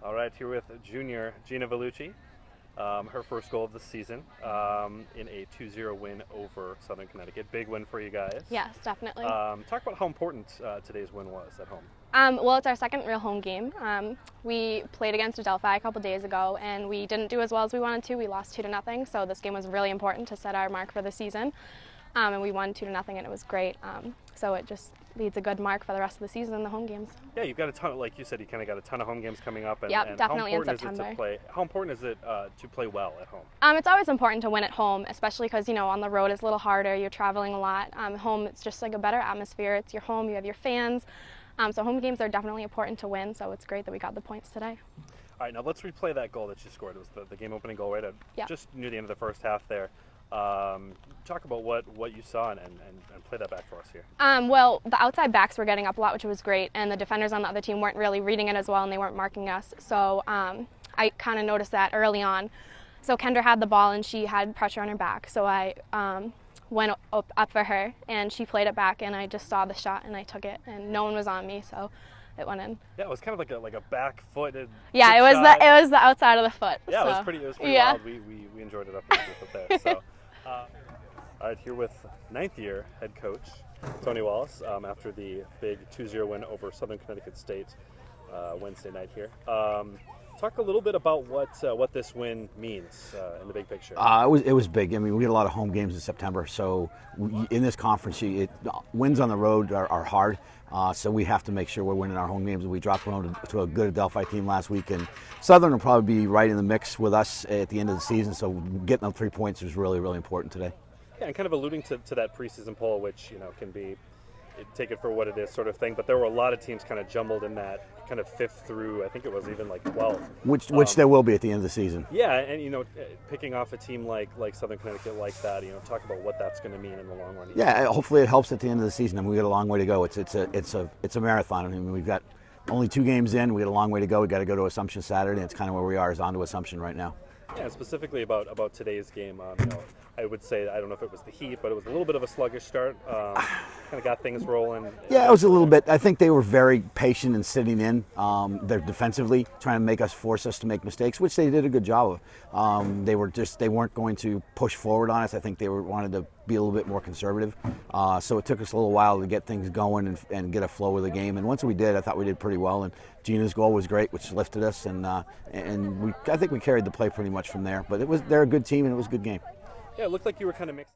All right, here with junior Gina Vellucci, her first goal of the season in a 2-0 win over Southern Connecticut. Big win for you guys. Yes, definitely. Talk about how important today's win was at home. Well, it's our second real home game. We played against Adelphi a couple days ago, and we didn't do as well as we wanted to. We lost 2-0, so this game was really important to set our mark for the season. And we won 2-0, and it was great. So it just leads a good mark for the rest of the season in the home games. Yeah, you've got a ton, like you said, you kind of got a ton of home games coming up. And, yep, and definitely how in important September. Is it to play? How important is it to play well at home? It's always important to win at home, especially because, on the road it's a little harder. You're traveling a lot. Home, it's just like a better atmosphere. It's your home. You have your fans. So home games are definitely important to win. So it's great that we got the points today. All right, now let's replay that goal that you scored. It was the game-opening goal right at just near the end of the first half there. Talk about what you saw and play that back for us here. Well, the outside backs were getting up a lot, which was great, and the defenders on the other team weren't really reading it as well, and they weren't marking us. So I kind of noticed that early on. So Kendra had the ball, and she had pressure on her back. So I went up for her, and she played it back, and I just saw the shot, and I took it, and no one was on me, so it went in. Yeah, it was kind of like a back-footed. Yeah, it was the outside of the foot. Yeah, so. it was pretty wild. We enjoyed it up there. So, all right, here with ninth-year head coach Tony Wallis after the big 2-0 win over Southern Connecticut State Wednesday night here. Talk a little bit about what this win means in the big picture. It was big. I mean, we had a lot of home games in September, so in this conference, wins on the road are hard. So we have to make sure we're winning our home games. We dropped one to a good Adelphi team last week, and Southern will probably be right in the mix with us at the end of the season. So getting them 3 points is really, really important today. Yeah, and kind of alluding to that preseason poll, which can be take it for what it is sort of thing, but there were a lot of teams kind of jumbled in that kind of 5th through, I think it was even like 12th. Which there will be at the end of the season. Yeah, and picking off a team like Southern Connecticut like that, talk about what that's going to mean in the long run. Yeah, hopefully it helps at the end of the season. I mean, we got a long way to go. It's a marathon. I mean, we've got only 2 games in. We got a long way to go. We got to go to Assumption Saturday. And it's kind of where we are, is on to Assumption right now. Yeah, specifically about today's game, I would say, I don't know if it was the heat, but it was a little bit of a sluggish start. Kind of got things rolling. Yeah, it was a little bit. I think they were very patient in sitting in. They're defensively trying to force us to make mistakes, which they did a good job of. They weren't going to push forward on us. I think they wanted to be a little bit more conservative. So it took us a little while to get things going and get a flow of the game. And once we did, I thought we did pretty well. And Gina's goal was great, which lifted us. And I think we carried the play pretty much from there. But they're a good team, and it was a good game. Yeah, it looked like you were kind of mixed.